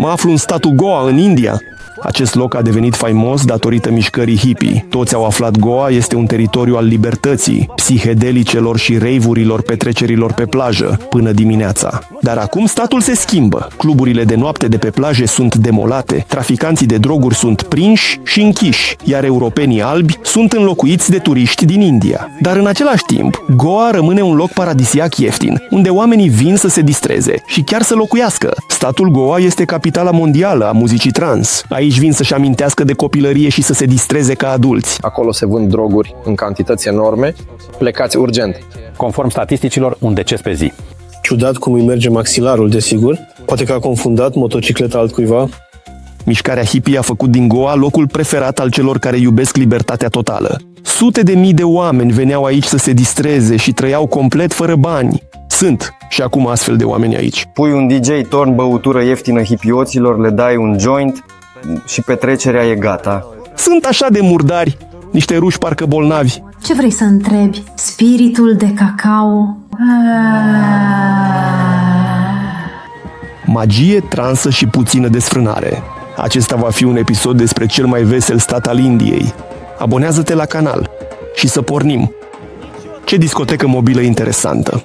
Mă aflu în statul Goa, în India. Acest loc a devenit faimos datorită mișcării hippie. Toți au aflat Goa este un teritoriu al libertății, psihedelicelor și rave-urilor petrecerilor pe plajă, până dimineața. Dar acum statul se schimbă. Cluburile de noapte de pe plaje sunt demolate, traficanții de droguri sunt prinși și închiși, iar europenii albi sunt înlocuiți de turiști din India. Dar în același timp, Goa rămâne un loc paradisiac ieftin, unde oamenii vin să se distreze și chiar să locuiască. Statul Goa este capitala mondială a muzicii trans. Aici vin să-și amintească de copilărie și să se distreze ca adulți. Acolo se vând droguri în cantități enorme, plecați urgent. Conform statisticilor, un deces pe zi. Ciudat cum îi merge maxilarul, desigur. Poate că a confundat motocicleta altcuiva. Mișcarea hippie a făcut din Goa locul preferat al celor care iubesc libertatea totală. Sute de mii de oameni veneau aici să se distreze și trăiau complet fără bani. Sunt și acum astfel de oameni aici. Pui un DJ, torn băutură ieftină hippioților, le dai un joint și petrecerea e gata. Sunt așa de murdari, niște ruși parcă bolnavi. Ce vrei să întrebi? Spiritul de cacao? Magie, transă și puțină desfrânare. Acesta va fi un episod despre cel mai vesel stat al Indiei. Abonează-te la canal și să pornim. Ce discotecă mobilă interesantă!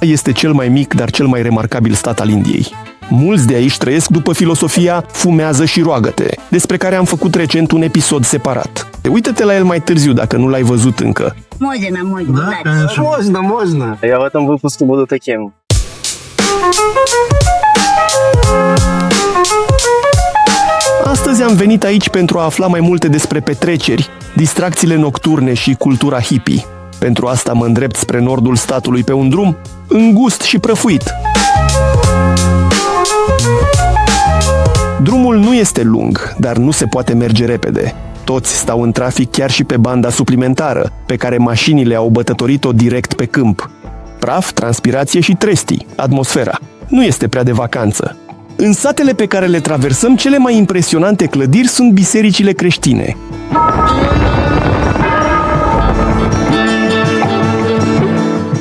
Este cel mai mic, dar cel mai remarcabil stat al Indiei. Mulți de aici trăiesc după filosofia fumează și roagă-te, despre care am făcut recent un episod separat. Uită-te la el mai târziu dacă nu l-ai văzut încă. Можно. Я в этом выпуске буду таким. Astăzi am venit aici pentru a afla mai multe despre petreceri, distracțiile nocturne și cultura hippie. Pentru asta mă îndrept spre nordul statului pe un drum îngust și prăfuit. Drumul nu este lung, dar nu se poate merge repede. Toți stau în trafic chiar și pe banda suplimentară, pe care mașinile au bătătorit-o direct pe câmp. Praf, transpirație și trestii, atmosfera. Nu este prea de vacanță. În satele pe care le traversăm, cele mai impresionante clădiri sunt bisericile creștine.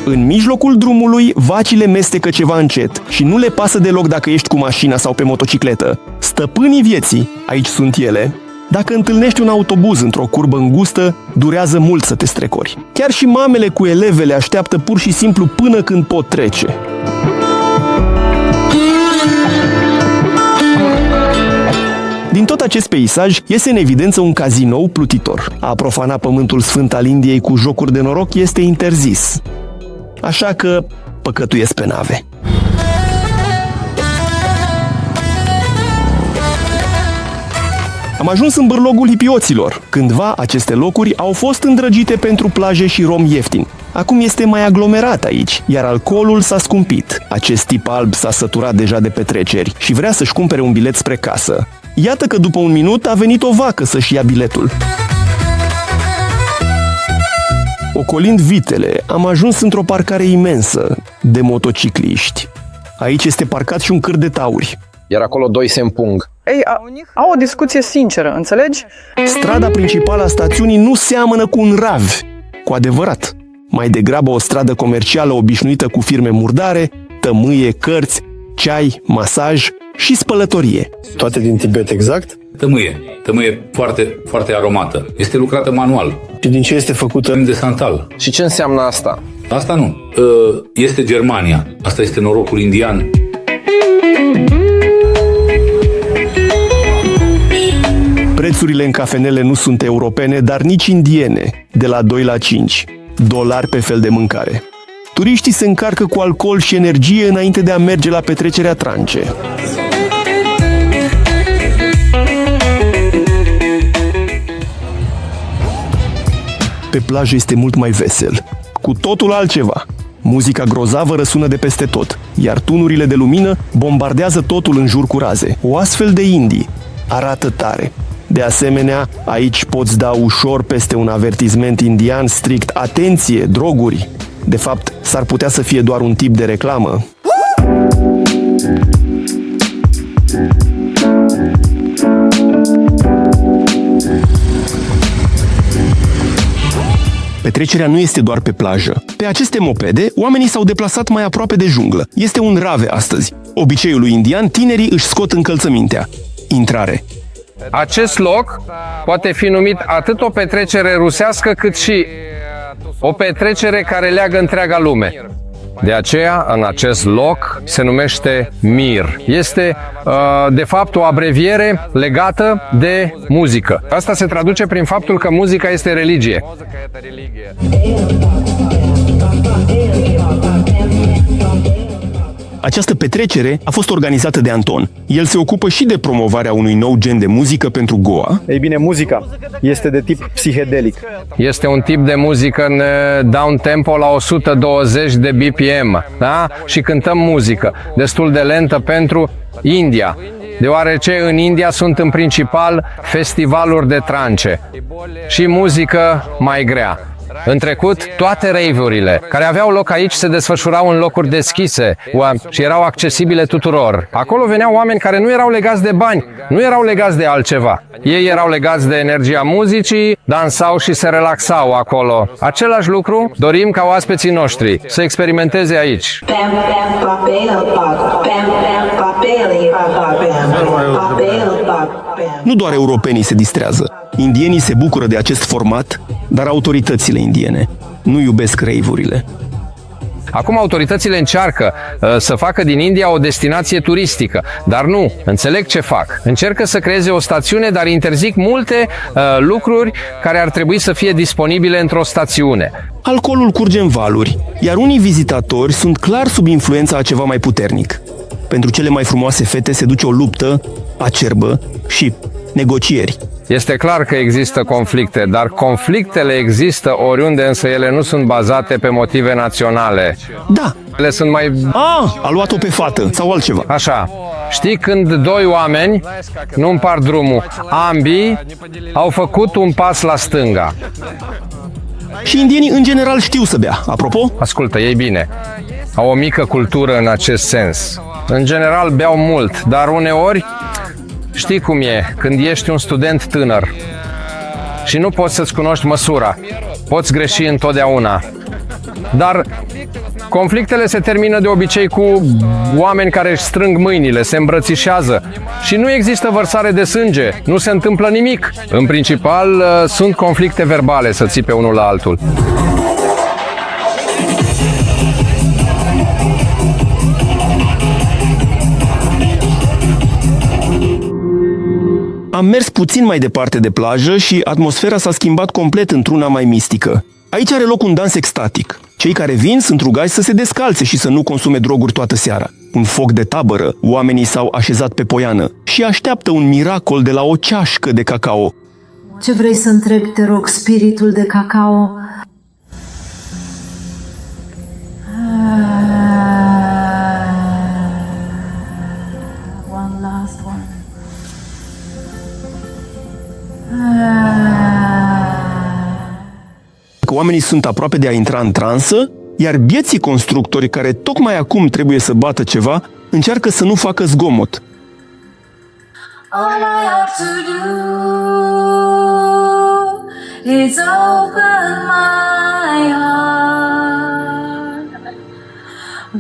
În mijlocul drumului, vacile mestecă ceva încet și nu le pasă deloc dacă ești cu mașina sau pe motocicletă. Stăpânii vieții, aici sunt ele. Dacă întâlnești un autobuz într-o curbă îngustă, durează mult să te strecori. Chiar și mamele cu elevele așteaptă pur și simplu până când pot trece. Din tot acest peisaj iese în evidență un cazinou plutitor. A profana pământul sfânt al Indiei cu jocuri de noroc este interzis. Așa că păcătuiesc pe nave. Am ajuns în bârlogul hipioților. Cândva aceste locuri au fost îndrăgite pentru plaje și rom ieftin. Acum este mai aglomerat aici, iar alcoolul s-a scumpit. Acest tip alb s-a săturat deja de petreceri și vrea să-și cumpere un bilet spre casă. Iată că după un minut a venit o vacă să-și ia biletul. Ocolind vitele, am ajuns într-o parcare imensă de motocicliști. Aici este parcat și un câr de tauri. Iar acolo doi se împung. Ei, au o discuție sinceră, înțelegi? Strada principală a stațiunii nu seamănă cu un rav, cu adevărat. Mai degrabă o stradă comercială obișnuită cu firme murdare, tămâie, cărți, ceai, masaj și spălătorie. Toate din Tibet, exact? Tămâie foarte, foarte aromată. Este lucrată manual. Și din ce este făcută? De santal. Și ce înseamnă asta? Asta nu. Este Germania. Asta este norocul indian. Prețurile în cafenele nu sunt europene, dar nici indiene, de la 2 la 5 dolari pe fel de mâncare. Turiștii se încarcă cu alcool și energie înainte de a merge la petrecerea trance. Pe plajă este mult mai vesel, cu totul altceva. Muzica grozavă răsună de peste tot, iar tunurile de lumină bombardează totul în jur cu raze. O astfel de indie arată tare. De asemenea, aici poți da ușor peste un avertisment indian strict atenție, droguri. De fapt, s-ar putea să fie doar un tip de reclamă. Petrecerea nu este doar pe plajă. Pe aceste mopede, oamenii s-au deplasat mai aproape de junglă. Este un rave astăzi. Obiceiul lui indian, tinerii își scot încălțămintea. Intrare. Acest loc poate fi numit atât o petrecere rusească, cât și o petrecere care leagă întreaga lume. De aceea, în acest loc se numește Mir. Este, de fapt, o abreviere legată de muzică. Asta se traduce prin faptul că muzica este religie. Această petrecere a fost organizată de Anton. El se ocupă și de promovarea unui nou gen de muzică pentru Goa. Ei bine, muzica este de tip psihedelic. Este un tip de muzică în down tempo la 120 de BPM, da? Și cântăm muzică destul de lentă pentru India, deoarece în India sunt în principal festivaluri de trance și muzică mai grea. În trecut, toate rave-urile care aveau loc aici se desfășurau în locuri deschise și erau accesibile tuturor. Acolo veneau oameni care nu erau legați de bani, nu erau legați de altceva. Ei erau legați de energia muzicii, dansau și se relaxau acolo. Același lucru dorim ca oaspeții noștri să experimenteze aici. Nu doar europenii se distrează. Indienii se bucură de acest format, dar autoritățile indiene nu iubesc rave-urile. Acum autoritățile încearcă să facă din India o destinație turistică, dar nu, înțeleg ce fac. Încercă să creeze o stațiune, dar interzic multe lucruri care ar trebui să fie disponibile într-o stațiune. Alcoolul curge în valuri, iar unii vizitatori sunt clar sub influența a ceva mai puternic. Pentru cele mai frumoase fete se duce o luptă acerbă și negocieri. Este clar că există conflicte, dar conflictele există oriunde, însă ele nu sunt bazate pe motive naționale. Da. Ele sunt mai... A luat-o pe fată sau altceva. Așa. Știi când doi oameni nu împart drumul, ambii au făcut un pas la stânga. Și indienii în general știu să bea, apropo. Ascultă, ei bine, au o mică cultură în acest sens. În general beau mult, dar uneori știi cum e când ești un student tânăr și nu poți să-ți cunoști măsura. Poți greși întotdeauna. Dar conflictele se termină de obicei cu oameni care își strâng mâinile, se îmbrățișează și nu există vărsare de sânge, nu se întâmplă nimic. În principal sunt conflicte verbale, să ții pe unul la altul. Am mers puțin mai departe de plajă și atmosfera s-a schimbat complet într-una mai mistică. Aici are loc un dans extatic. Cei care vin sunt rugați să se descalțe și să nu consume droguri toată seara. Un foc de tabără, oamenii s-au așezat pe poiană și așteaptă un miracol de la o ceașcă de cacao. Ce vrei să întrebi, te rog, spiritul de cacao? One last one. Că oamenii sunt aproape de a intra în transă, iar bieții constructori care tocmai acum trebuie să bată ceva, încearcă să nu facă zgomot. All I have to do is open my heart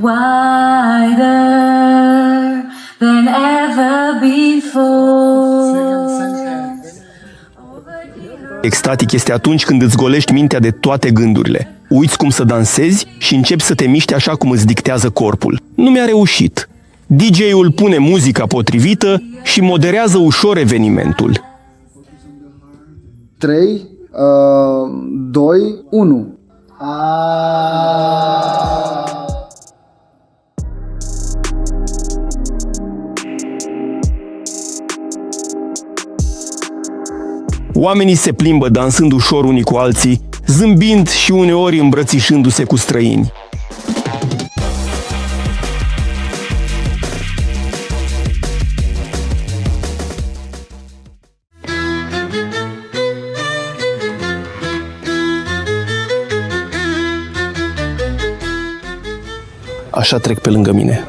wider than ever before. Extatic este atunci când îți golești mintea de toate gândurile. Uiți cum să dansezi și începi să te miști așa cum îți dictează corpul. Nu mi-a reușit. DJ-ul pune muzica potrivită și moderează ușor evenimentul. 3, 2, 1. Oamenii se plimbă dansând ușor unii cu alții, zâmbind și uneori îmbrățișându-se cu străini. Așa trec pe lângă mine.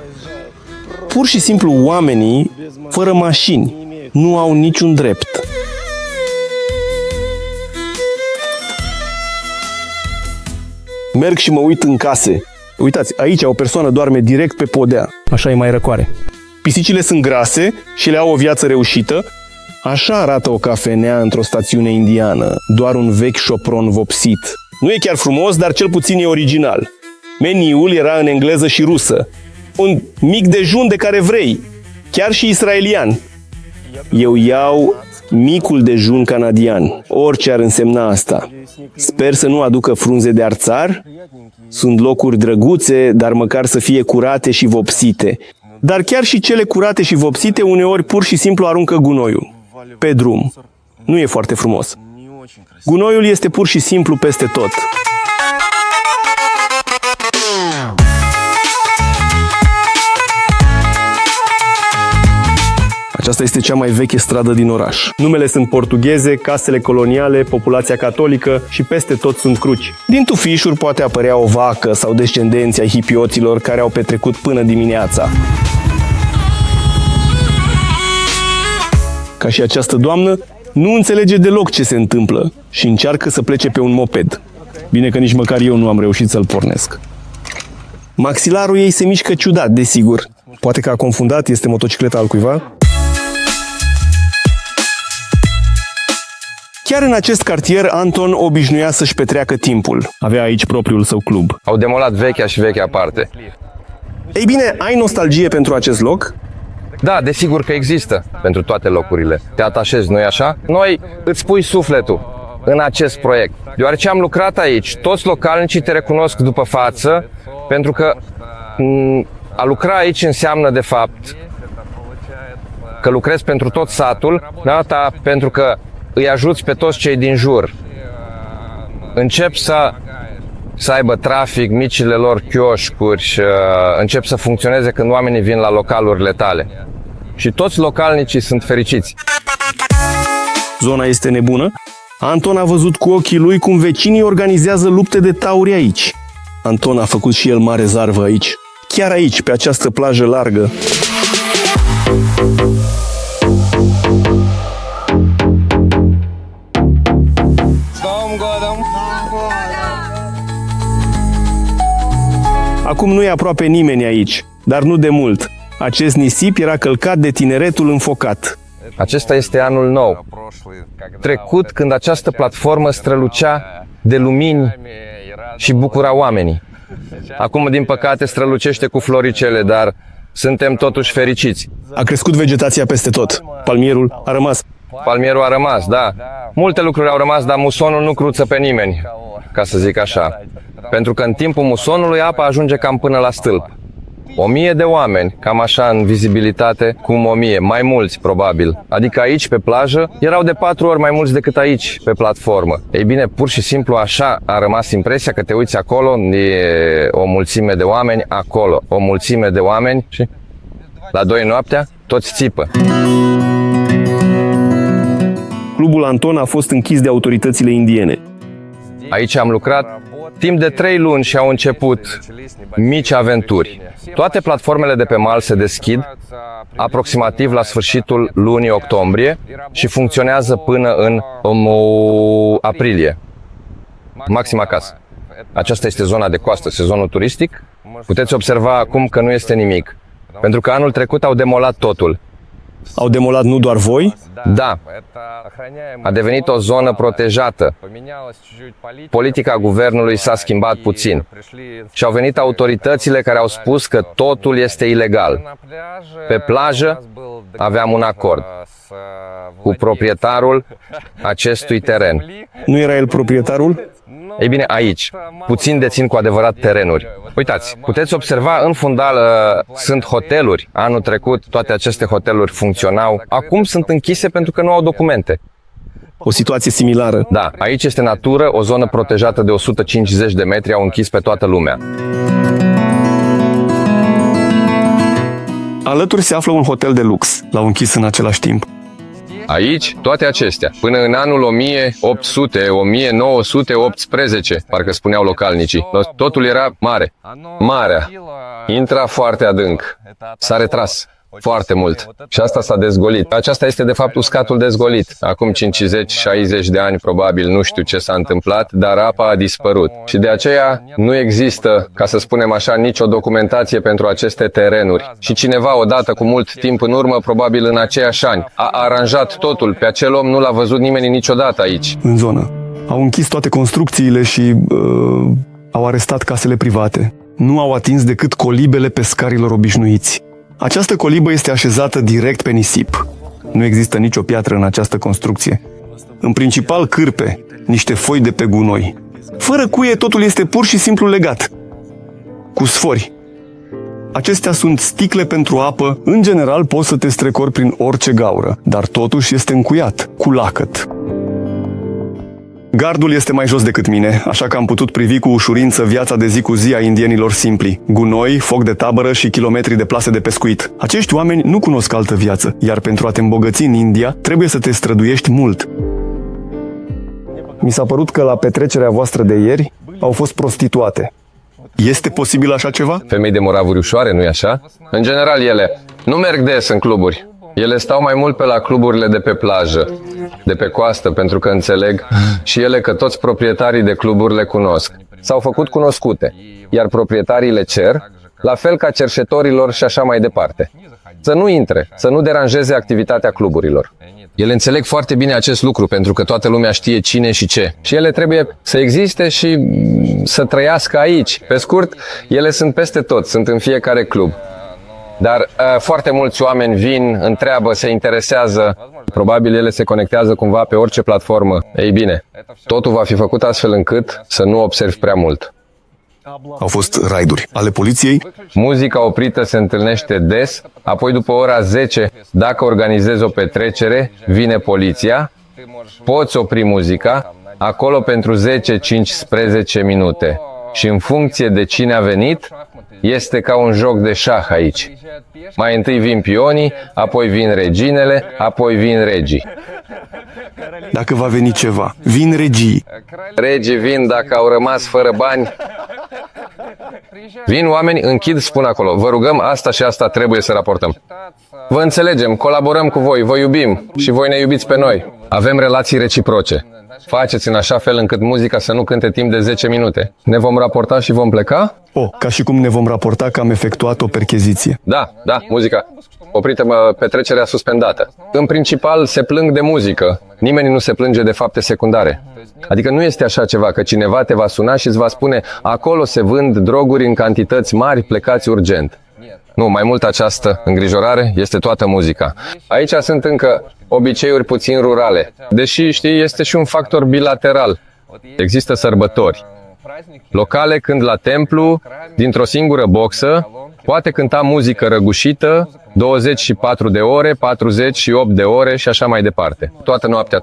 Pur și simplu oamenii, fără mașini, nu au niciun drept. Merg și mă uit în case. Uitați, aici o persoană doarme direct pe podea. Așa e mai răcoare. Pisicile sunt grase și le au o viață reușită. Așa arată o cafenea într-o stațiune indiană, doar un vechi șopron vopsit. Nu e chiar frumos, dar cel puțin e original. Meniul era în engleză și rusă. Un mic dejun de care vrei, chiar și israelian. Eu iau micul dejun canadian, orice ar însemna asta. Sper să nu aducă frunze de arțar. Sunt locuri drăguțe, dar măcar să fie curate și vopsite. Dar chiar și cele curate și vopsite uneori pur și simplu aruncă gunoiul pe drum. Nu e foarte frumos. Gunoiul este pur și simplu peste tot. Aceasta este cea mai veche stradă din oraș. Numele sunt portugheze, casele coloniale, populația catolică și peste tot sunt cruci. Din tufișuri poate apărea o vacă sau descendenții ai hipioților care au petrecut până dimineața. Ca și această doamnă, nu înțelege deloc ce se întâmplă și încearcă să plece pe un moped. Bine că nici măcar eu nu am reușit să-l pornesc. Maxilarul ei se mișcă ciudat, desigur. Poate că a confundat, este motocicleta al cuiva? Chiar în acest cartier, Anton obișnuia să-și petreacă timpul. Avea aici propriul său club. Au demolat vechea și vechea parte. Ei bine, ai nostalgie pentru acest loc? Da, desigur că există pentru toate locurile. Te atașezi, nu-i așa? Noi îți pui sufletul în acest proiect. Deoarece am lucrat aici, toți localnicii te recunosc după față, pentru că a lucra aici înseamnă, de fapt, că lucrezi pentru tot satul, data pentru că îi ajuți pe toți cei din jur. Încep să aibă trafic, micile lor chioșcuri și încep să funcționeze când oamenii vin la localurile tale. Și toți localnicii sunt fericiți. Zona este nebună. Anton a văzut cu ochii lui cum vecinii organizează lupte de tauri aici. Anton a făcut și el mare zarvă aici. Chiar aici, pe această plajă largă. Acum nu e aproape nimeni aici, dar nu de mult. Acest nisip era călcat de tineretul înfocat. Acesta este anul nou, trecut când această platformă strălucea de lumini și bucura oamenii. Acum, din păcate, strălucește cu floricele, dar suntem totuși fericiți. A crescut vegetația peste tot. Palmierul a rămas. Palmierul a rămas, da. Multe lucruri au rămas, dar musonul nu cruță pe nimeni, ca să zic așa. Pentru că în timpul musonului apa ajunge cam până la stâlp. 1000 de oameni, cam așa în vizibilitate, cum 1000, mai mulți probabil. Adică aici, pe plajă, erau de 4 ori mai mulți decât aici, pe platformă. Ei bine, pur și simplu așa a rămas impresia că te uiți acolo, e o mulțime de oameni, acolo, o mulțime de oameni și la 2 noaptea, toți țipă. Clubul Anton a fost închis de autoritățile indiene. Aici am lucrat timp de 3 luni și au început mici aventuri. Toate platformele de pe mal se deschid aproximativ la sfârșitul lunii octombrie și funcționează până în aprilie. Maxim acasă. Aceasta este zona de coastă, sezonul turistic. Puteți observa acum că nu este nimic, pentru că anul trecut au demolat totul. Au demolat nu doar voi? Da. A devenit o zonă protejată. Politica guvernului s-a schimbat puțin. Și au venit autoritățile care au spus că totul este ilegal. Pe plajă aveam un acord cu proprietarul acestui teren. Nu era el proprietarul? Ei bine, aici, puțin dețin cu adevărat terenuri. Uitați, puteți observa, în fundal sunt hoteluri. Anul trecut toate aceste hoteluri funcționau. Acum sunt închise pentru că nu au documente. O situație similară. Da, aici este natură, o zonă protejată de 150 de metri, au închis pe toată lumea. Alături se află un hotel de lux. L-au închis în același timp. Aici, toate acestea, până în anul 1918, parcă spuneau localnicii, totul era mare. Marea intra foarte adânc, s-a retras. Foarte mult. Și asta s-a dezgolit. Aceasta este de fapt uscatul dezgolit. Acum 50-60 de ani probabil, nu știu ce s-a întâmplat, dar apa a dispărut. Și de aceea nu există, ca să spunem așa, nicio documentație pentru aceste terenuri. Și cineva odată cu mult timp în urmă, probabil în aceiași ani, a aranjat totul. Pe acel om nu l-a văzut nimeni niciodată aici. În zonă. Au închis toate construcțiile și au arestat casele private. Nu au atins decât colibele pescarilor obișnuiți. Această colibă este așezată direct pe nisip. Nu există nicio piatră în această construcție. În principal cârpe, niște foi de pe gunoi. Fără cuie, totul este pur și simplu legat. Cu sfori. Acestea sunt sticle pentru apă. În general poți să te strecori prin orice gaură, dar totuși este încuiat, cu lacăt. Gardul este mai jos decât mine, așa că am putut privi cu ușurință viața de zi cu zi a indienilor simpli. Gunoi, foc de tabără și kilometri de plase de pescuit. Acești oameni nu cunosc altă viață, iar pentru a te îmbogăți în India, trebuie să te străduiești mult. Mi s-a părut că la petrecerea voastră de ieri au fost prostituate. Este posibil așa ceva? Femei de moravuri ușoare, nu-i așa? În general ele nu merg des în cluburi. Ele stau mai mult pe la cluburile de pe plajă, de pe coastă, pentru că înțeleg și ele că toți proprietarii de cluburi le cunosc. S-au făcut cunoscute, iar proprietarii le cer, la fel ca cerșetorilor și așa mai departe. Să nu intre, să nu deranjeze activitatea cluburilor. Ele înțeleg foarte bine acest lucru, pentru că toată lumea știe cine și ce. Și ele trebuie să existe și să trăiască aici. Pe scurt, ele sunt peste tot, sunt în fiecare club. Dar foarte mulți oameni vin, întreabă, se interesează. Probabil ele se conectează cumva pe orice platformă. Ei bine, totul va fi făcut astfel încât să nu observi prea mult. Au fost raiduri ale poliției. Muzica oprită se întâlnește des, apoi după ora 10, dacă organizezi o petrecere, vine poliția, poți opri muzica, acolo pentru 10-15 minute. Și în funcție de cine a venit, este ca un joc de șah aici. Mai întâi vin pionii, apoi vin reginele, apoi vin regii. Dacă va veni ceva, vin regii. Regii vin dacă au rămas fără bani. Vin oameni, închid, spun acolo, vă rugăm, asta și asta trebuie să raportăm. Vă înțelegem, colaborăm cu voi, vă iubim și voi ne iubiți pe noi. Avem relații reciproce. Faceți în așa fel încât muzica să nu cânte timp de 10 minute. Ne vom raporta și vom pleca? Ca și cum ne vom raporta că am efectuat o percheziție. Da, muzica. Oprită, petrecerea suspendată. În principal se plâng de muzică. Nimeni nu se plânge de fapte secundare. Adică nu este așa ceva că cineva te va suna și îți va spune acolo se vând droguri în cantități mari, plecați urgent. Nu, mai mult această îngrijorare este toată muzica. Aici sunt încă obiceiuri puțin rurale, deși, știi, este și un factor bilateral. Există sărbători. Locale cânt la templu, dintr-o singură boxă, poate cânta muzică răgușită, 24 de ore, 48 de ore și așa mai departe.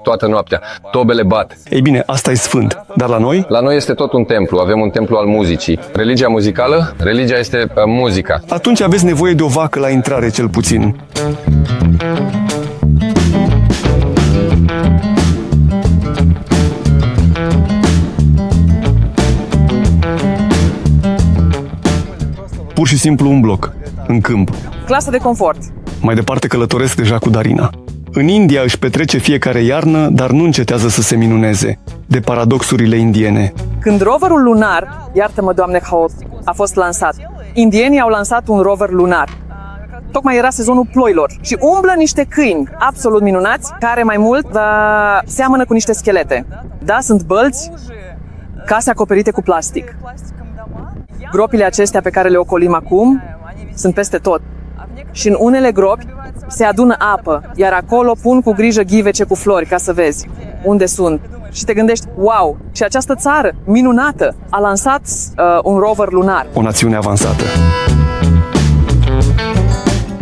Toată noaptea, tobele bat. Ei bine, asta e sfânt. Dar la noi? La noi este tot un templu, avem un templu al muzicii. Religia muzicală? Religia este muzica. Atunci aveți nevoie de o vacă la intrare, cel puțin. Pur și simplu un bloc, în câmp. Clasă de confort. Mai departe călătoresc deja cu Darina. În India își petrece fiecare iarnă, dar nu încetează să se minuneze de paradoxurile indiene. Când roverul lunar, iartă-mă Doamne Haot, a fost lansat, indienii au lansat un rover lunar. Tocmai era sezonul ploilor și umblă niște câini absolut minunați, care mai mult seamănă cu niște schelete. Da, sunt bălți, case acoperite cu plastic. Gropile acestea pe care le ocolim acum sunt peste tot. Și în unele gropi se adună apă, iar acolo pun cu grijă ghivece cu flori ca să vezi unde sunt. Și te gândești, wow, și această țară minunată a lansat un rover lunar. O națiune avansată.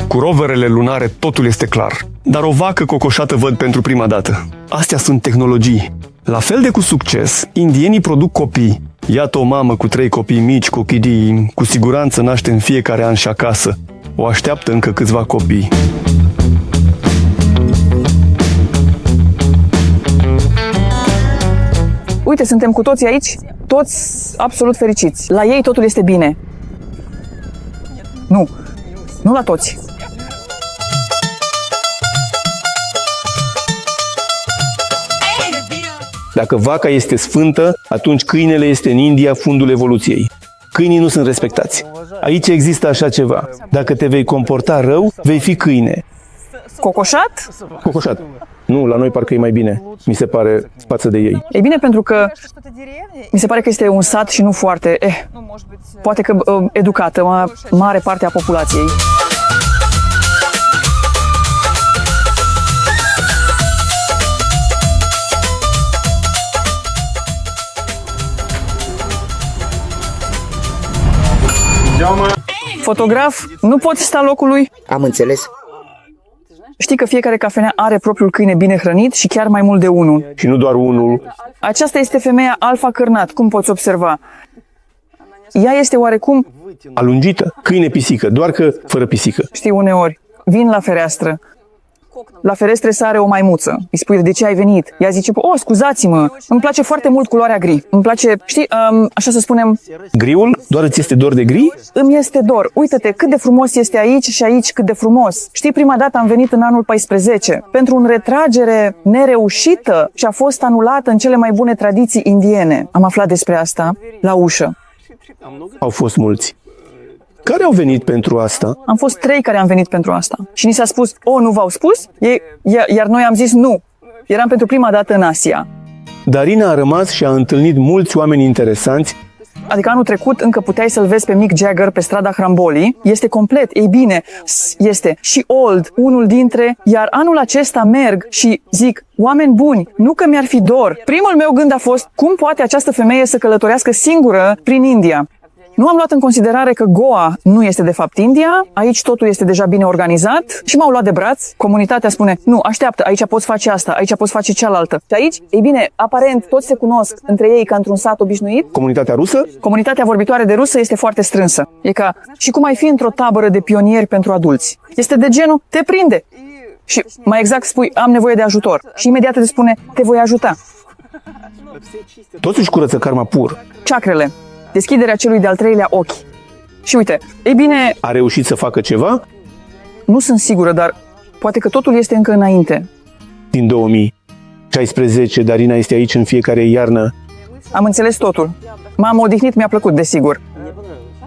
Cu roverele lunare totul este clar, dar o vacă cocoșată văd pentru prima dată. Astea sunt tehnologii. La fel de cu succes, indienii produc copii. Iată o mamă cu 3 copii mici, cochidii, cu siguranță naște în fiecare an și acasă. O așteaptă încă câțiva copii. Uite, suntem cu toții aici, toți absolut fericiți. La ei totul este bine. Nu la toți. Dacă vaca este sfântă, atunci câinele este în India fundul evoluției. Câinii nu sunt respectați. Aici există așa ceva. Dacă te vei comporta rău, vei fi câine. Cocoșat? Cocoșat. Nu, la noi parcă e mai bine, mi se pare, față de ei. E bine pentru că mi se pare că este un sat și nu foarte, poate că educată, mare parte a populației. Fotograf, nu poți sta locului? Am înțeles. Știi că fiecare cafenea are propriul câine bine hrănit și chiar mai mult de unul. Și nu doar unul. Aceasta este femeia alfa cârnat, cum poți observa. Ea este oarecum, Alungită, câine-pisică, doar că fără pisică. știi, uneori, vin la fereastră. La ferestre sare o maimuță. Îi spui, de ce ai venit? Ea zice, scuzați-mă, îmi place foarte mult culoarea gri. Îmi place, știi, așa să spunem... Griul? Doar îți este dor de gri? Îmi este dor. Uită-te cât de frumos este aici și aici cât de frumos. Știi, prima dată am venit în anul 14 pentru o retragere nereușită și a fost anulată în cele mai bune tradiții indiene. Am aflat despre asta la ușă. Au fost mulți. Care au venit pentru asta? Am fost 3 care am venit pentru asta. Și ni s-a spus, nu v-au spus? Iar noi am zis nu. Eram pentru prima dată în Asia. Darina a rămas și a întâlnit mulți oameni interesanți. Adică anul trecut încă puteai să-l vezi pe Mick Jagger pe strada Hramboli. Este complet, ei bine, este și Old, unul dintre, iar anul acesta merg și zic, oameni buni, nu că mi-ar fi dor. Primul meu gând a fost, cum poate această femeie să călătorească singură prin India? Nu am luat în considerare că Goa nu este de fapt India, aici totul este deja bine organizat și m-au luat de braț. Comunitatea spune, nu, așteaptă, aici poți face asta, aici poți face cealaltă. Și aici, ei bine, aparent toți se cunosc între ei ca într-un sat obișnuit. Comunitatea rusă? Comunitatea vorbitoare de rusă este foarte strânsă. E ca, și cum ai fi într-o tabără de pionieri pentru adulți. Este de genul, te prinde. Și mai exact spui, am nevoie de ajutor. Și imediat îți spune, te voi ajuta. Toți își curăță karma pur. Chakrele. Deschiderea celui de-al 3-lea ochi. Și uite, ei bine... A reușit să facă ceva? Nu sunt sigură, dar poate că totul este încă înainte. Din 2016, Darina este aici în fiecare iarnă. Am înțeles totul. M-am odihnit, mi-a plăcut, desigur.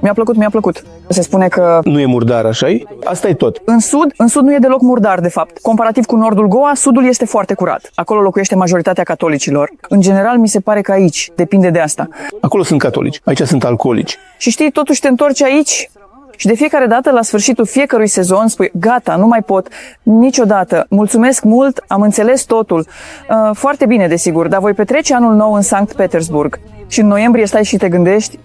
Mi-a plăcut. Se spune că... Nu e murdar, așa-i? Asta e tot. În sud nu e deloc murdar, de fapt. Comparativ cu nordul Goa, sudul este foarte curat. Acolo locuiește majoritatea catolicilor. În general, mi se pare că aici depinde de asta. Acolo sunt catolici, aici sunt alcoolici. Și știi, totuși te întorci aici și de fiecare dată, la sfârșitul fiecărui sezon, spui, gata, nu mai pot, niciodată. Mulțumesc mult, am înțeles totul. Foarte bine, desigur, dar voi petrece anul nou în Sankt Petersburg. Și în noiembrie stai și te gândești...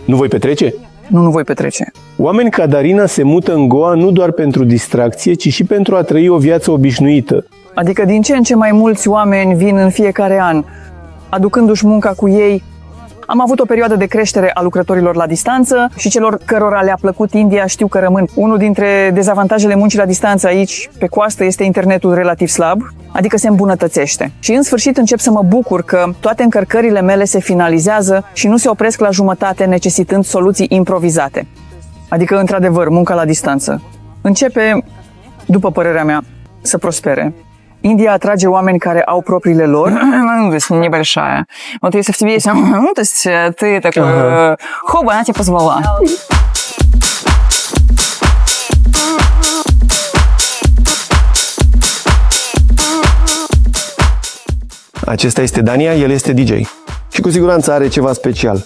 Nu voi petrece? Nu voi petrece. Oameni ca Darina se mută în Goa nu doar pentru distracție, ci și pentru a trăi o viață obișnuită. Adică din ce în ce mai mulți oameni vin în fiecare an, aducându-și munca cu ei. Am avut o perioadă de creștere a lucrătorilor la distanță și celor cărora le-a plăcut India știu că rămân. Unul dintre dezavantajele muncii la distanță aici, pe coastă, este internetul relativ slab, adică se îmbunătățește. Și în sfârșit încep să mă bucur că toate încărcările mele se finalizează și nu se opresc la jumătate necesitând soluții improvizate. Adică, într-adevăr, munca la distanță începe, după părerea mea, să prospere. India atrage oameni care au propriile lор. Ну, то есть небольшая. Вот если в тебе есть, то есть ты такой, хоп, она тебя позвала. Acesta este Dania, el este DJ. Și cu siguranță are ceva special.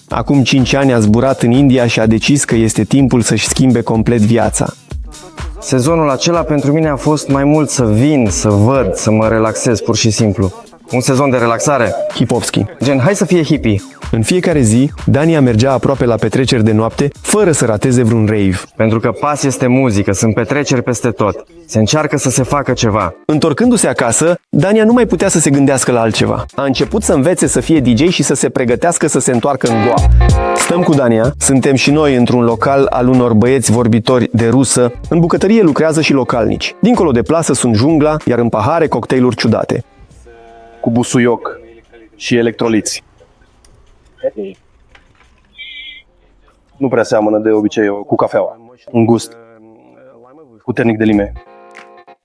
Acum 5 ani a zburat în India și a decis că este timpul să-și schimbe complet viața. Sezonul acela pentru mine a fost mai mult să vin, să văd, să mă relaxez pur și simplu. Un sezon de relaxare. Hipovski. Gen, hai să fie hippie. În fiecare zi, Dania mergea aproape la petreceri de noapte, fără să rateze vreun rave. Pentru că pas este muzică, sunt petreceri peste tot. Se încearcă să se facă ceva. Întorcându-se acasă, Dania nu mai putea să se gândească la altceva. A început să învețe să fie DJ și să se pregătească să se întoarcă în Goa. Stăm cu Dania, suntem și noi într-un local al unor băieți vorbitori de rusă. În bucătărie lucrează și localnici. Dincolo de plasă sunt jungla, iar în pahare cocktailuri ciudate. Cu busuioc și electroliți. Nu prea seamănă de obicei cu cafeaua. Un gust puternic de lime.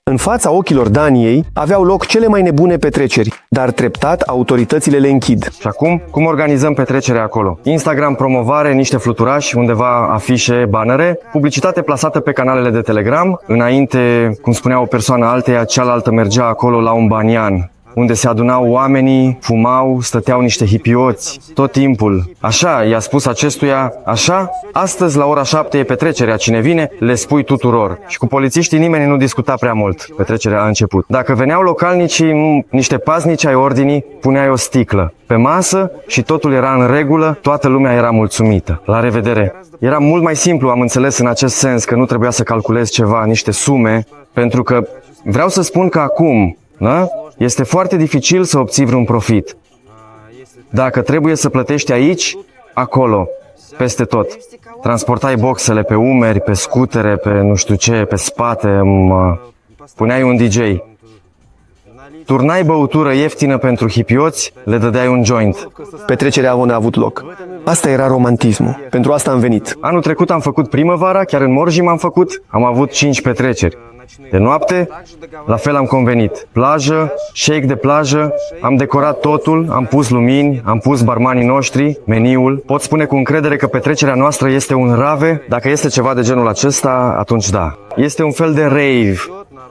În fața ochilor Daniei aveau loc cele mai nebune petreceri. dar treptat autoritățile le închid. Și acum, cum organizăm petrecerea acolo? Instagram promovare, niște fluturași, undeva afișe, bannere, publicitate plasată pe canalele de Telegram. Înainte, cum spunea o persoană alteia, cealaltă mergea acolo la un banian, unde se adunau oamenii, fumau, stăteau niște hipioți, tot timpul. Așa, i-a spus acestuia, așa, astăzi la ora 7 e petrecerea, cine vine, le spui tuturor. Și cu polițiștii nimeni nu discuta prea mult, petrecerea a început. Dacă veneau localnicii, niște paznici ai ordinii, puneai o sticlă pe masă și totul era în regulă, toată lumea era mulțumită. La revedere! Era mult mai simplu, am înțeles în acest sens, că nu trebuia să calculez ceva, niște sume, pentru că vreau să spun că acum, da? Este foarte dificil să obții vreun profit. Dacă trebuie să plătești aici, acolo, peste tot. Transportai boxele pe umeri, pe scutere, pe nu știu ce, pe spate, puneai un DJ. Turnai băutură ieftină pentru hipioți, le dădeai un joint. Petrecerea a avut loc. Asta era romantismul. Pentru asta am venit. Anul trecut am făcut primăvara, chiar în Morzim am făcut, am avut 5 petreceri. De noapte, la fel am convenit. Plajă, shake de plajă, am decorat totul, am pus lumini, am pus barmanii noștri, meniul. Pot spune cu încredere că petrecerea noastră este un rave. Dacă este ceva de genul acesta, atunci da. Este un fel de rave.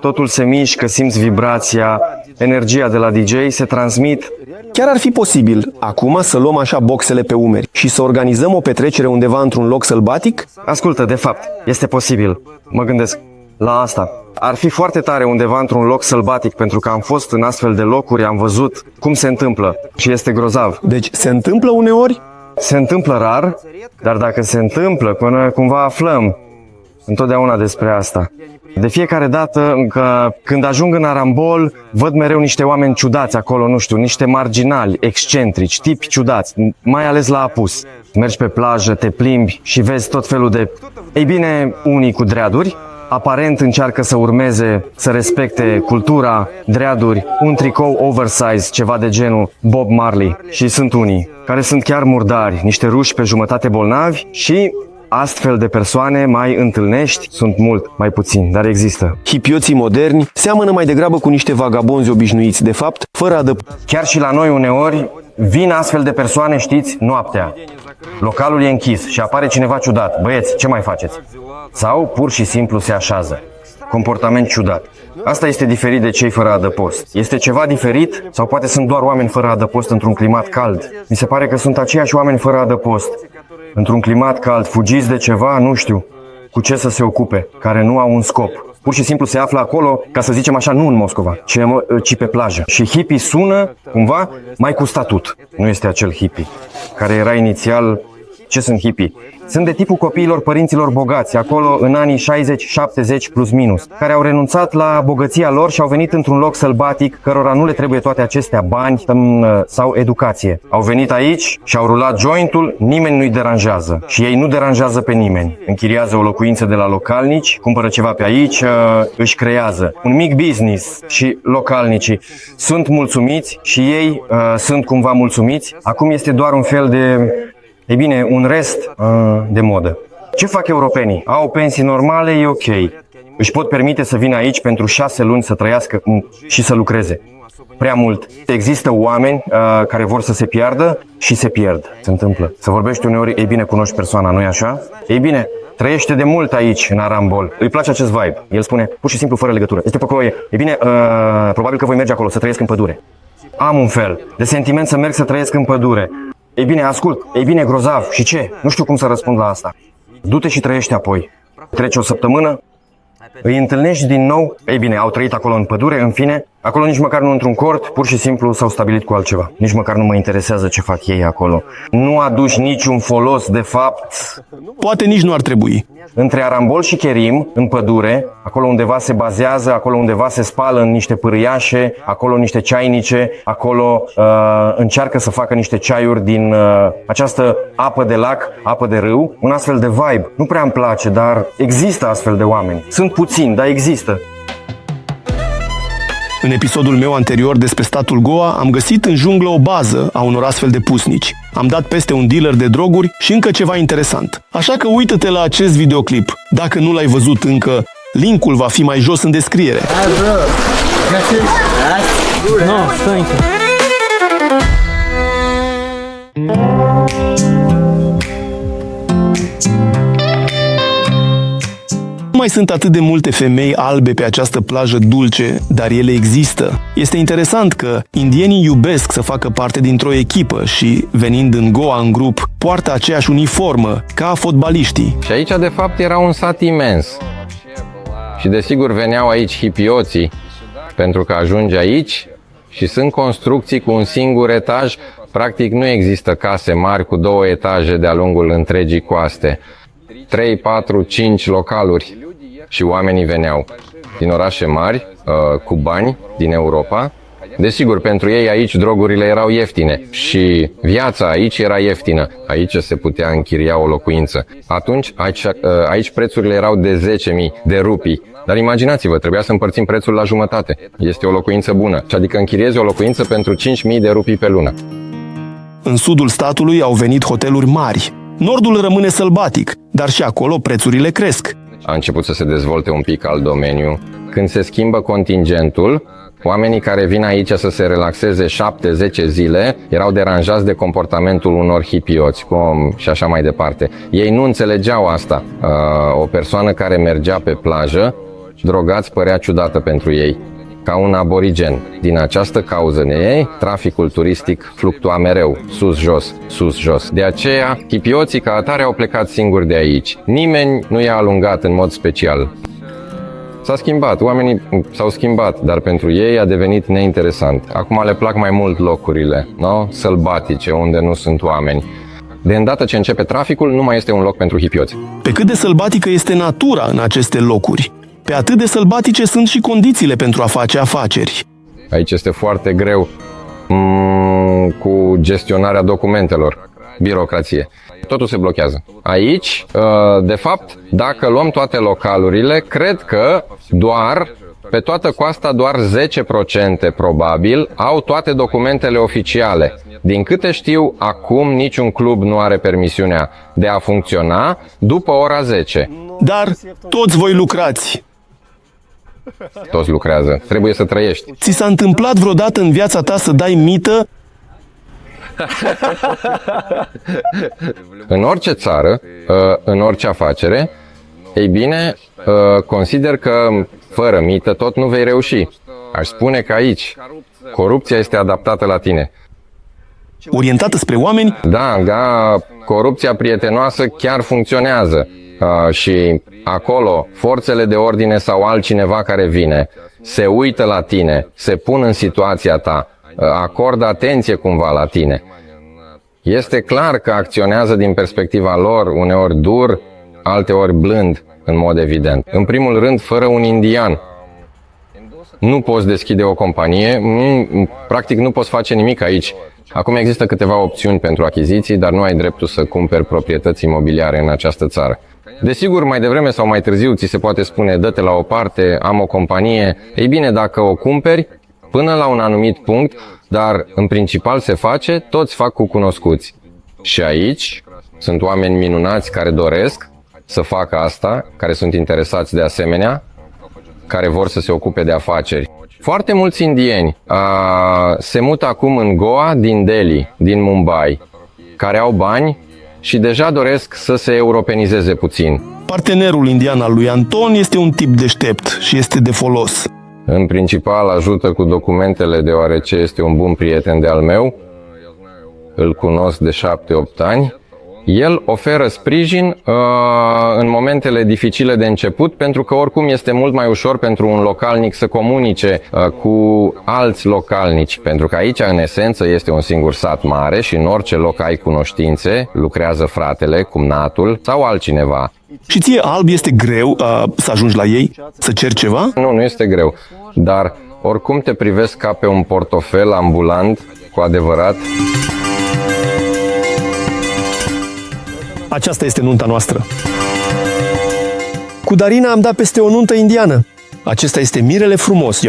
Totul se mișcă, simți vibrația, energia de la DJ, se transmit. Chiar ar fi posibil, acum, să luăm așa boxele pe umeri și să organizăm o petrecere undeva într-un loc sălbatic? Ascultă, de fapt, este posibil. Mă gândesc la asta. Ar fi foarte tare undeva într-un loc sălbatic, pentru că am fost în astfel de locuri, am văzut cum se întâmplă și este grozav. Deci se întâmplă uneori? Se întâmplă rar, dar dacă se întâmplă, până cumva aflăm întotdeauna despre asta. De fiecare dată când ajung în Arambol, văd mereu niște oameni ciudați acolo, nu știu, niște marginali, excentrici, tipi ciudați, mai ales la apus. Mergi pe plajă, te plimbi și vezi tot felul de... Ei bine, unii cu dreaduri, aparent încearcă să urmeze, să respecte cultura, dreaduri, un tricou oversize, ceva de genul Bob Marley. Și sunt unii care sunt chiar murdari, niște ruși pe jumătate bolnavi și astfel de persoane mai întâlnești, sunt mult mai puțini, dar există. Hipioții moderni seamănă mai degrabă cu niște vagabonzi obișnuiți, de fapt, fără adăpost. Chiar și la noi uneori vin astfel de persoane, știți, noaptea. Localul e închis și apare cineva ciudat. Băieți, ce mai faceți? Sau pur și simplu se așează. Comportament ciudat. Asta este diferit de cei fără adăpost. Este ceva diferit sau poate sunt doar oameni fără adăpost într-un climat cald? Mi se pare că sunt aceiași oameni fără adăpost. Într-un climat cald, fugiți de ceva, nu știu, cu ce să se ocupe, care nu au un scop. Pur și simplu se află acolo, ca să zicem așa, nu în Moscova, ci pe plajă. Și hippie sună, cumva, mai cu statut. Nu este acel hippie care era inițial... Ce sunt hippie? Sunt de tipul copiilor părinților bogați, acolo în anii 60-70 plus minus, care au renunțat la bogăția lor și au venit într-un loc sălbatic, cărora nu le trebuie toate acestea bani sau educație. Au venit aici și au rulat jointul, nimeni nu-i deranjează și ei nu deranjează pe nimeni. Închiriază o locuință de la localnici, cumpără ceva pe aici, își creează un mic business și localnicii sunt mulțumiți și ei sunt cumva mulțumiți. Acum este doar un fel de... Ei bine, un rest de modă. Ce fac europenii? Au pensii normale, e ok. Își pot permite să vină aici pentru 6 luni să trăiască și să lucreze. Prea mult. Există oameni care vor să se piardă și se pierd. Se întâmplă. Să vorbești uneori, ei bine, cunoști persoana, nu-i așa? Ei bine, trăiește de mult aici, în Arambol. Îi place acest vibe. El spune, pur și simplu, fără legătură. Este păcoie. Ei bine, probabil că voi merge acolo, să trăiesc în pădure. Am un fel de sentiment să merg să trăiesc în pădure. Ei bine, ascult, ei bine, grozav, și ce? Nu știu cum să răspund la asta. Du-te și trăiește apoi. Trece o săptămână, îi întâlnești din nou, ei bine, au trăit acolo în pădure, în fine, acolo nici măcar nu într-un cort, pur și simplu s-au stabilit cu altceva. Nici măcar nu mă interesează ce fac ei acolo. Nu aduci niciun folos, de fapt. Poate nici nu ar trebui. Între Arambol și Kerim, în pădure, acolo undeva se bazează, acolo undeva se spală în niște pârâiașe, acolo niște ceainice, acolo încearcă să facă niște ceaiuri din această apă de lac, apă de râu, un astfel de vibe. Nu prea îmi place, dar există astfel de oameni. Sunt puțini, dar există. În episodul meu anterior despre statul Goa am găsit în junglă o bază a unor astfel de pusnici. Am dat peste un dealer de droguri și încă ceva interesant. Așa că uită-te la acest videoclip. Dacă nu l-ai văzut încă, linkul va fi mai jos în descriere. No, thank you. mai sunt atât de multe femei albe pe această plajă dulce, dar ele există. Este interesant că indienii iubesc să facă parte dintr-o echipă și, venind în Goa în grup, poartă aceeași uniformă, ca fotbaliștii. Și aici, de fapt, era un sat imens. Și desigur veneau aici hipioții, pentru că ajungi aici și sunt construcții cu un singur etaj. Practic nu există case mari cu 2 etaje de-a lungul întregii coaste. 3, 4, 5 localuri și oamenii veneau din orașe mari, cu bani, din Europa. Desigur, pentru ei aici drogurile erau ieftine și viața aici era ieftină. Aici se putea închiria o locuință. Atunci, aici prețurile erau de 10.000 de rupii. Dar imaginați-vă, trebuia să împărțim prețul la jumătate. Este o locuință bună, adică închiriezi o locuință pentru 5.000 de rupii pe lună. În sudul statului au venit hoteluri mari. Nordul rămâne sălbatic, dar și acolo prețurile cresc. A început să se dezvolte un pic alt domeniu. Când se schimbă contingentul, oamenii care vin aici să se relaxeze 7-10 zile erau deranjați de comportamentul unor hipioți și așa mai departe. Ei nu înțelegeau asta. O persoană care mergea pe plajă, drogați, părea ciudată pentru ei, ca un aborigen. Din această cauză traficul turistic fluctua mereu, sus-jos, sus-jos. De aceea, hipioții ca atare au plecat singuri de aici. Nimeni nu i-a alungat în mod special. S-a schimbat, oamenii s-au schimbat, dar pentru ei a devenit neinteresant. Acum le plac mai mult locurile, sălbatice, unde nu sunt oameni. De îndată ce începe traficul, nu mai este un loc pentru hipioți. Pe cât de sălbatică este natura în aceste locuri, pe atât de sălbatice sunt și condițiile pentru a face afaceri. Aici este foarte greu cu gestionarea documentelor, birocrație. Totul se blochează. Aici, de fapt, dacă luăm toate localurile, cred că pe toată coasta doar 10% probabil au toate documentele oficiale. Din câte știu, acum niciun club nu are permisiunea de a funcționa după ora 10. Dar toți voi lucrați. Toți lucrează. Trebuie să trăiești. Ți s-a întâmplat vreodată în viața ta să dai mită? În orice țară, în orice afacere, ei bine, consider că fără mită tot nu vei reuși. Aș spune că aici corupția este adaptată la tine. Orientată spre oameni? Da, corupția prietenoasă chiar funcționează. Și acolo forțele de ordine sau altcineva care vine se uită la tine, se pun în situația ta, acordă atenție cumva la tine. Este clar că acționează din perspectiva lor, uneori dur, alteori blând, în mod evident. În primul rând, fără un indian nu poți deschide o companie, practic nu poți face nimic aici. Acum există câteva opțiuni pentru achiziții, dar nu ai dreptul să cumperi proprietăți imobiliare în această țară. Desigur, mai devreme sau mai târziu ți se poate spune, dă-te la o parte, am o companie. Ei bine, dacă o cumperi, până la un anumit punct, dar în principal se face, toți fac cu cunoscuți. Și aici sunt oameni minunați care doresc să facă asta, care sunt interesați de asemenea, care vor să se ocupe de afaceri. Foarte mulți indieni se mută acum în Goa din Delhi, din Mumbai, care au bani și deja doresc să se europenizeze puțin. Partenerul indian al lui Anton este un tip deștept și este de folos. În principal ajută cu documentele, deoarece este un bun prieten de-al meu. Îl cunosc de 7-8 ani. El oferă sprijin în momentele dificile de început, pentru că oricum este mult mai ușor pentru un localnic să comunice cu alți localnici, pentru că aici, în esență, este un singur sat mare și în orice loc ai cunoștințe, lucrează fratele, cumnatul sau altcineva. Și ție, Alb, este greu să ajungi la ei, să ceri ceva? Nu este greu, dar oricum te privesc ca pe un portofel ambulant, cu adevărat. Aceasta este nunta noastră. Cu Darina am dat peste o nuntă indiană. Acesta este mirele frumos,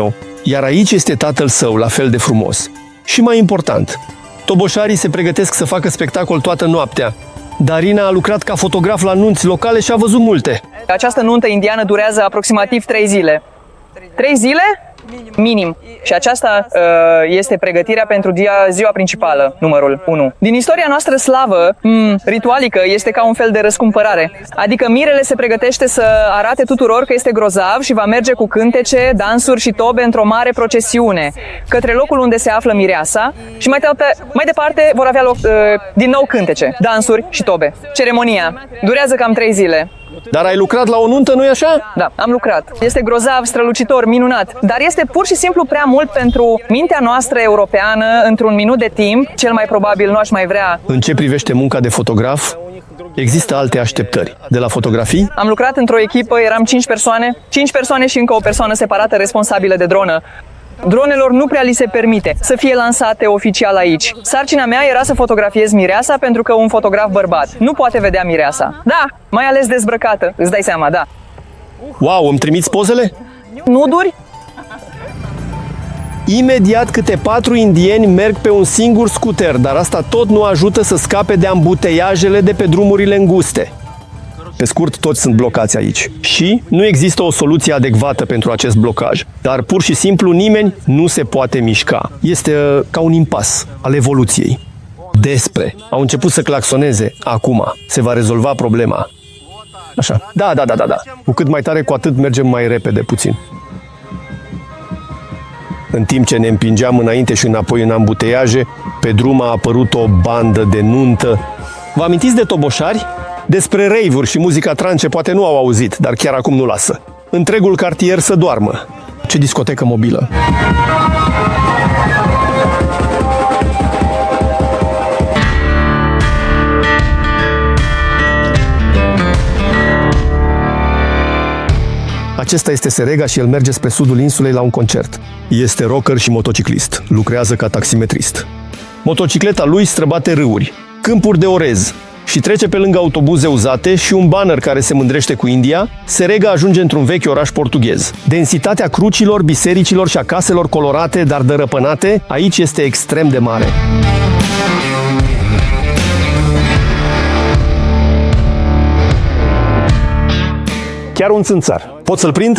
iar aici este tatăl său, la fel de frumos. Și mai important, toboșarii se pregătesc să facă spectacol toată noaptea. Darina a lucrat ca fotograf la nunți locale și a văzut multe. Această nuntă indiană durează aproximativ 3 zile. 3 zile? Minim. Și aceasta este pregătirea pentru ziua principală, numărul 1. Din istoria noastră slavă, ritualică, este ca un fel de răscumpărare. Adică mirele se pregătește să arate tuturor că este grozav și va merge cu cântece, dansuri și tobe într-o mare procesiune către locul unde se află mireasa și mai departe vor avea loc din nou cântece, dansuri și tobe. Ceremonia durează cam 3 zile. Dar ai lucrat la o nuntă, nu-i așa? Da, am lucrat. Este grozav, strălucitor, minunat, dar este pur și simplu prea mult pentru mintea noastră europeană într-un minut de timp. Cel mai probabil nu aș mai vrea. În ce privește munca de fotograf, există alte așteptări. De la fotografii? Am lucrat într-o echipă, eram 5 persoane. 5 persoane și încă o persoană separată responsabilă de dronă. Dronelor nu prea li se permite să fie lansate oficial aici. Sarcina mea era să fotografiez mireasa pentru că un fotograf bărbat nu poate vedea mireasa. Da, mai ales dezbrăcată, îți dai seama, da. Wow, îmi trimiți pozele? Nuduri? Imediat câte 4 indieni merg pe un singur scuter, dar asta tot nu ajută să scape de ambuteiajele de pe drumurile înguste. Pe scurt, toți sunt blocați aici. Și nu există o soluție adecvată pentru acest blocaj. Dar pur și simplu nimeni nu se poate mișca. Este ca un impas al evoluției. Au început să claxoneze. Acum se va rezolva problema. Așa. Da. Cu cât mai tare, cu atât mergem mai repede puțin. În timp ce ne împingeam înainte și înapoi în ambuteiaje, pe drum a apărut o bandă de nuntă. Vă amintiți de toboșari? Despre rave-uri și muzica trance poate nu au auzit, dar chiar acum nu lasă. Întregul cartier să doarmă. Ce discotecă mobilă! Acesta este Serega și el merge spre sudul insulei la un concert. Este rocker și motociclist. Lucrează ca taximetrist. Motocicleta lui străbate râuri, câmpuri de orez și trece pe lângă autobuze uzate și un banner care se mândrește cu India. Serega ajunge într-un vechi oraș portughez. Densitatea crucilor, bisericilor și a caselor colorate, dar dărăpânate, aici este extrem de mare. Chiar un țânțar. Pot să-l prind?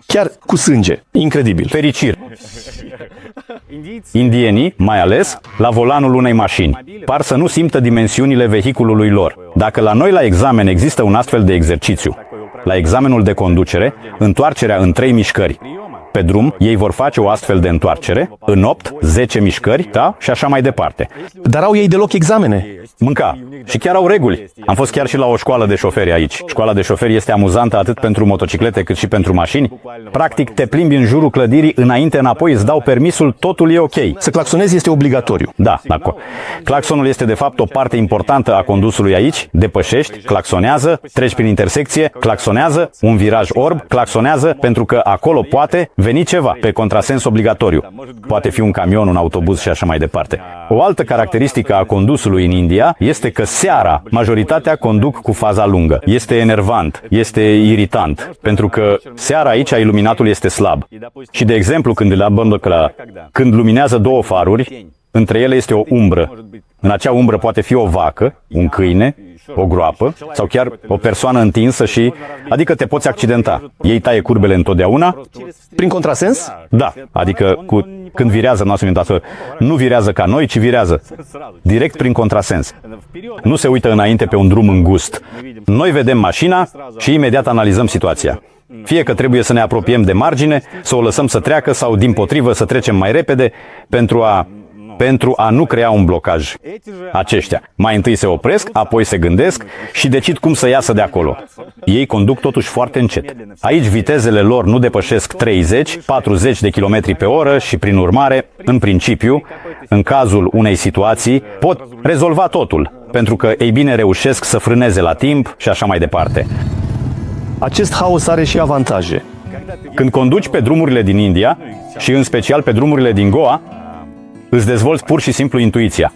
Chiar cu sânge. Incredibil. Fericire. Indienii, mai ales, la volanul unei mașini, par să nu simtă dimensiunile vehiculului lor. Dacă la noi la examen există un astfel de exercițiu, la examenul de conducere, întoarcerea în 3 mișcări. Pe drum, ei vor face o astfel de întoarcere, în 8, 10 mișcări, da? Și așa mai departe. Dar au ei deloc examene? Mânca. Și chiar au reguli. Am fost chiar și la o școală de șoferi aici. Școala de șoferi este amuzantă atât pentru motociclete cât și pentru mașini. Practic, te plimbi în jurul clădirii, înainte-înapoi, îți dau permisul, totul e ok. Să claxonezi este obligatoriu. Da, d'accord. Claxonul este de fapt o parte importantă a condusului aici. Depășești, claxonează, treci prin intersecție, claxonează, un viraj orb, claxonează, pentru că acolo poate veni ceva pe contrasens obligatoriu. Poate fi un camion, un autobuz și așa mai departe. O altă caracteristică a condusului în India este că seara majoritatea conduc cu faza lungă. Este enervant, este iritant, pentru că seara aici iluminatul este slab. Și de exemplu, când luminează 2 faruri, între ele este o umbră. În acea umbră poate fi o vacă, un câine, o groapă sau chiar o persoană întinsă și, adică te poți accidenta. Ei taie curbele întotdeauna. Prin contrasens? Da, adică când virează, nu virează ca noi, ci virează direct prin contrasens. Nu se uită înainte pe un drum îngust. Noi vedem mașina și imediat analizăm situația. Fie că trebuie să ne apropiem de margine, să o lăsăm să treacă sau, dimpotrivă, să trecem mai repede pentru a nu crea un blocaj. Aceștia mai întâi se opresc, apoi se gândesc și decid cum să iasă de acolo. Ei conduc totuși foarte încet. Aici vitezele lor nu depășesc 30-40 de km pe oră și, prin urmare, în principiu, în cazul unei situații, pot rezolva totul, pentru că, ei bine, reușesc să frâneze la timp și așa mai departe. Acest haos are și avantaje. Când conduci pe drumurile din India și în special pe drumurile din Goa, îți dezvolți pur și simplu intuiția.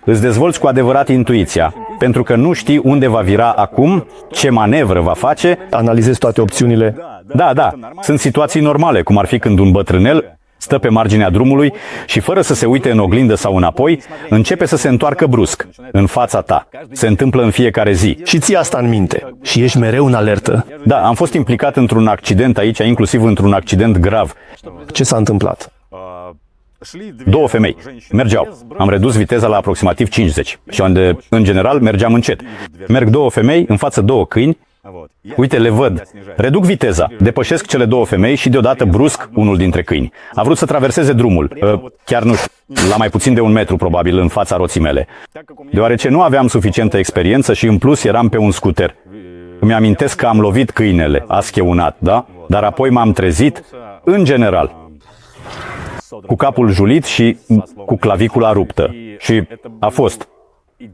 Îți dezvolți cu adevărat intuiția, pentru că nu știi unde va vira acum, ce manevră va face. Analizezi toate opțiunile. Da. Sunt situații normale, cum ar fi când un bătrânel Stă pe marginea drumului și fără să se uite în oglindă sau înapoi, începe să se întoarcă brusc, în fața ta. Se întâmplă în fiecare zi. Și ții asta în minte și ești mereu în alertă. Da, am fost implicat într-un accident aici, inclusiv într-un accident grav. Ce s-a întâmplat? Două femei mergeau. Am redus viteza la aproximativ 50 și unde, în general, mergeam încet. Merg două femei, în față două câini. Uite, le văd. Reduc viteza, depășesc cele două femei și deodată brusc unul dintre câini. A vrut să traverseze drumul, chiar nu știu, la mai puțin de 1 metru probabil în fața roții mele. Deoarece nu aveam suficientă experiență și în plus eram pe un scuter. Îmi amintesc că am lovit câinele, a scheunat, da? Dar apoi m-am trezit, în general, cu capul julit și cu clavicula ruptă. Și a fost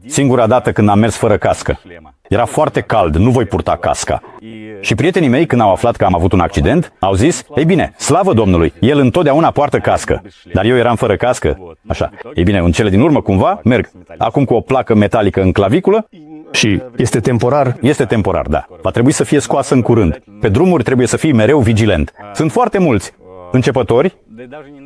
singura dată când am mers fără cască. Era foarte cald, nu voi purta casca. Și prietenii mei, când au aflat că am avut un accident, au zis, ei bine, slavă Domnului, el întotdeauna poartă cască. Dar eu eram fără cască. Așa. Ei bine, în cele din urmă, cumva, merg. Acum cu o placă metalică în claviculă. Și este temporar? Este temporar, da. Va trebui să fie scoasă în curând. Pe drumuri trebuie să fii mereu vigilent. Sunt foarte mulți începători,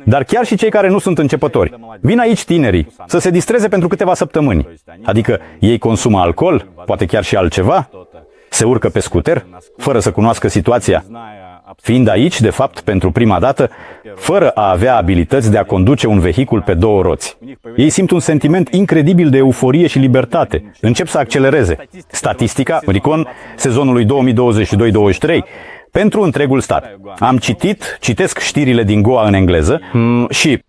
dar chiar și cei care nu sunt începători. Vin aici tinerii să se distreze pentru câteva săptămâni. Adică ei consumă alcool, poate chiar și altceva, se urcă pe scuter, fără să cunoască situația. Fiind aici, de fapt, pentru prima dată, fără a avea abilități de a conduce un vehicul pe două roți. Ei simt un sentiment incredibil de euforie și libertate. Încep să accelereze. Statistica, Ricon, sezonului 2022-2023, pentru întregul stat. Am citesc știrile din Goa în engleză și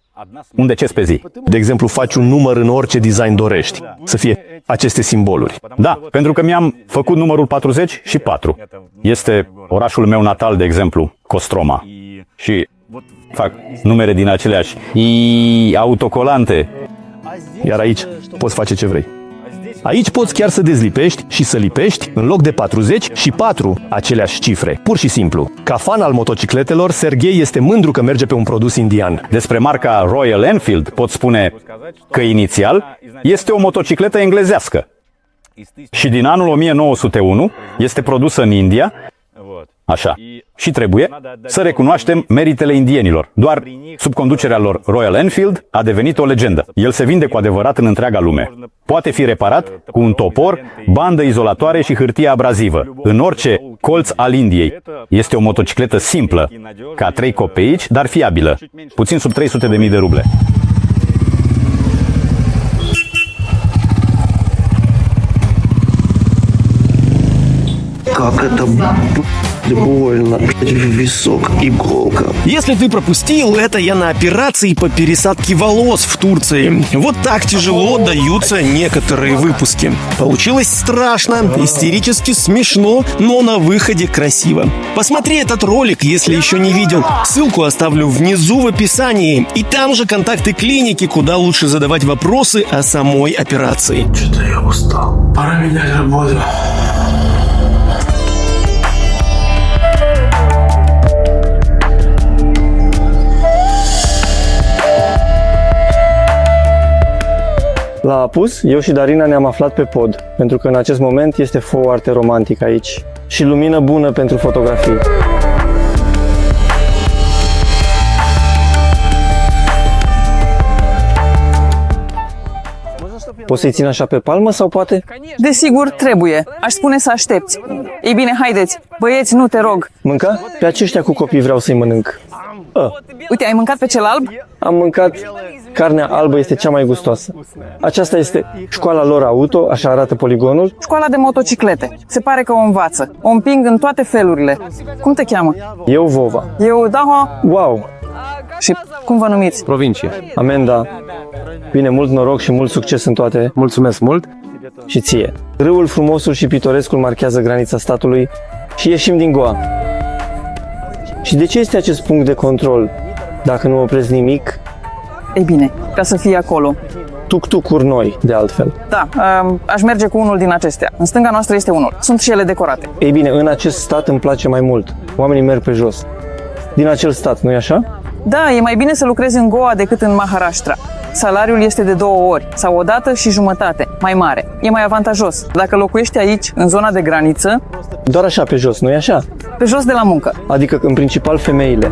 un deces pe zi. De exemplu, faci un număr în orice design dorești, să fie aceste simboluri. Da, pentru că mi-am făcut numărul 44. Este orașul meu natal, de exemplu, Kostroma. Și fac numere din aceleași autocolante. Iar aici poți face ce vrei. Aici poți chiar să dezlipești și să lipești în loc de 40 și 4 aceleași cifre. Pur și simplu. Ca fan al motocicletelor, Serghei este mândru că merge pe un produs indian. Despre marca Royal Enfield pot spune că inițial este o motocicletă englezească. Și din anul 1901 este produsă în India. Așa. Și trebuie să recunoaștem meritele indienilor. Doar sub conducerea lor, Royal Enfield a devenit o legendă. El se vinde cu adevărat în întreaga lume. Poate fi reparat cu un topor, bandă izolatoare și hârtie abrazivă. În orice colț al Indiei. Este o motocicletă simplă, ca 3 copeici, dar fiabilă. Puțin sub 300.000 de ruble. Как это больно, в висок иголка. Если ты пропустил, это я на операции по пересадке волос в Турции. Вот так тяжело даются некоторые выпуски. Получилось страшно, истерически смешно, но на выходе красиво. Посмотри этот ролик, если еще не видел. Ссылку оставлю внизу в описании. И там же контакты клиники, куда лучше задавать вопросы о самой операции. Что-то я устал. Пора менять работу. La apus, eu și Darina ne-am aflat pe pod, pentru că în acest moment este foarte romantic aici și lumină bună pentru fotografii. Poți să-i țin așa pe palmă sau poate? Desigur, trebuie. Aș spune să aștepți. Ei bine, haideți. Băieți, nu te rog. Mânca? Pe aceștia cu copii vreau să-i mănânc. Uite, ai mâncat pe cel alb? Am mâncat. Carnea albă este cea mai gustoasă. Aceasta este școala lor auto, așa arată poligonul. Școala de motociclete. Se pare că o învață. O împing în toate felurile. Cum te cheamă? Eu Vova. Eu Daha. Wow! Și cum vă numiți? Provincie. Amenda. Bine, mult noroc și mult succes în toate. Mulțumesc mult. Și ție. Râul frumosul și pitorescul marchează granița statului și ieșim din Goa. Și de ce este acest punct de control? Dacă nu opresc nimic? Ei bine, ca să fie acolo. Tuk-tucuri noi, de altfel. Da, aș merge cu unul din acestea. În stânga noastră este unul. Sunt și ele decorate. Ei bine, în acest stat îmi place mai mult. Oamenii merg pe jos. Din acel stat, nu-i așa? Da, e mai bine să lucrezi în Goa decât în Maharashtra. Salariul este de 2 ori sau o dată și jumătate, mai mare. E mai avantajos. Dacă locuiești aici, în zona de graniță... Doar așa pe jos, nu-i așa? Pe jos de la muncă. Adică, în principal, femeile.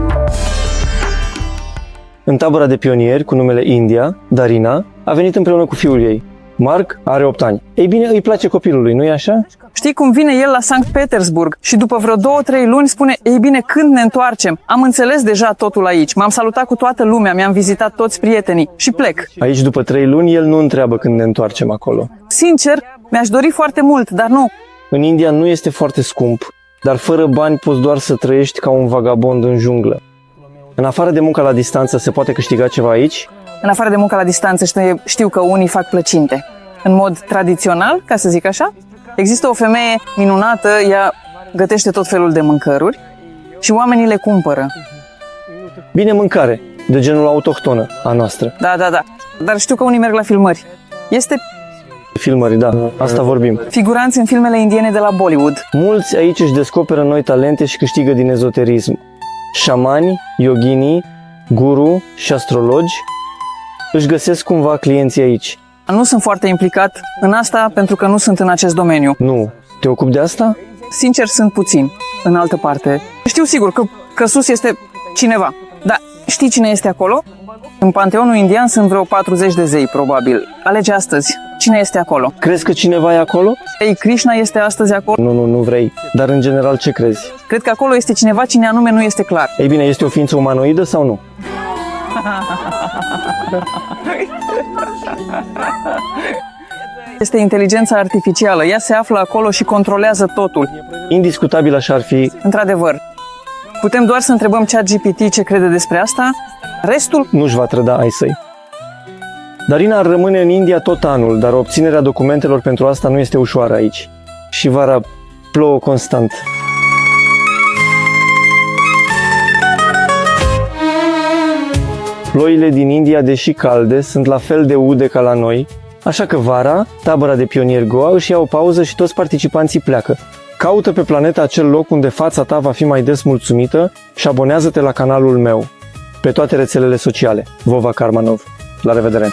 În tabăra de pionieri cu numele India, Darina a venit împreună cu fiul ei. Mark are 8 ani. Ei bine, îi place copilului, nu-i așa? Știi cum vine el la Sankt Petersburg și după vreo 2-3 luni spune: ei bine, când ne întoarcem? Am înțeles deja totul aici, m-am salutat cu toată lumea, mi-am vizitat toți prietenii și plec. Aici, după 3 luni, el nu întreabă când ne întoarcem acolo. Sincer, mi-aș dori foarte mult, dar nu. În India nu este foarte scump, dar fără bani poți doar să trăiești ca un vagabond în junglă. În afară de munca la distanță, se poate câștiga ceva aici? În afară de munca la distanță, știu că unii fac plăcinte. În mod tradițional, ca să zic așa, există o femeie minunată, ea gătește tot felul de mâncăruri și oamenii le cumpără. Bine, mâncare, de genul autohtonă a noastră. Da. Dar știu că unii merg la filmări. Este Filmări, da, asta vorbim. figuranți în filmele indiene de la Bollywood. Mulți aici își descoperă noi talente și câștigă din ezoterism. Șamani, yoginii, guru și astrologi își găsesc cumva clienții aici. Nu sunt foarte implicat în asta pentru că nu sunt în acest domeniu. Nu. Te ocupi de asta? Sincer, sunt puțin în altă parte. Știu sigur că sus este cineva. Dar știi cine este acolo? În panteonul indian sunt vreo 40 de zei, probabil. Alege astăzi. Cine este acolo? Crezi că cineva e acolo? Ei, Krishna este astăzi acolo? Nu vrei. Dar în general ce crezi? Cred că acolo este cineva, cine anume nu este clar. Ei bine, este o ființă umanoidă sau nu? Este inteligența artificială. Ea se află acolo și controlează totul. Indiscutabil așa ar fi. Într-adevăr. Putem doar să întrebăm ChatGPT ce crede despre asta. Restul nu-și va trăda ai săi. Darina ar rămâne în India tot anul, dar obținerea documentelor pentru asta nu este ușoară aici. Și vara plouă constant. Ploile din India, deși calde, sunt la fel de ude ca la noi, așa că vara, tabăra de pionieri Goa își ia o pauză și toți participanții pleacă. Caută pe planeta acel loc unde fața ta va fi mai des mulțumită și abonează-te la canalul meu pe toate rețelele sociale. Vova Karmanov. La revedere!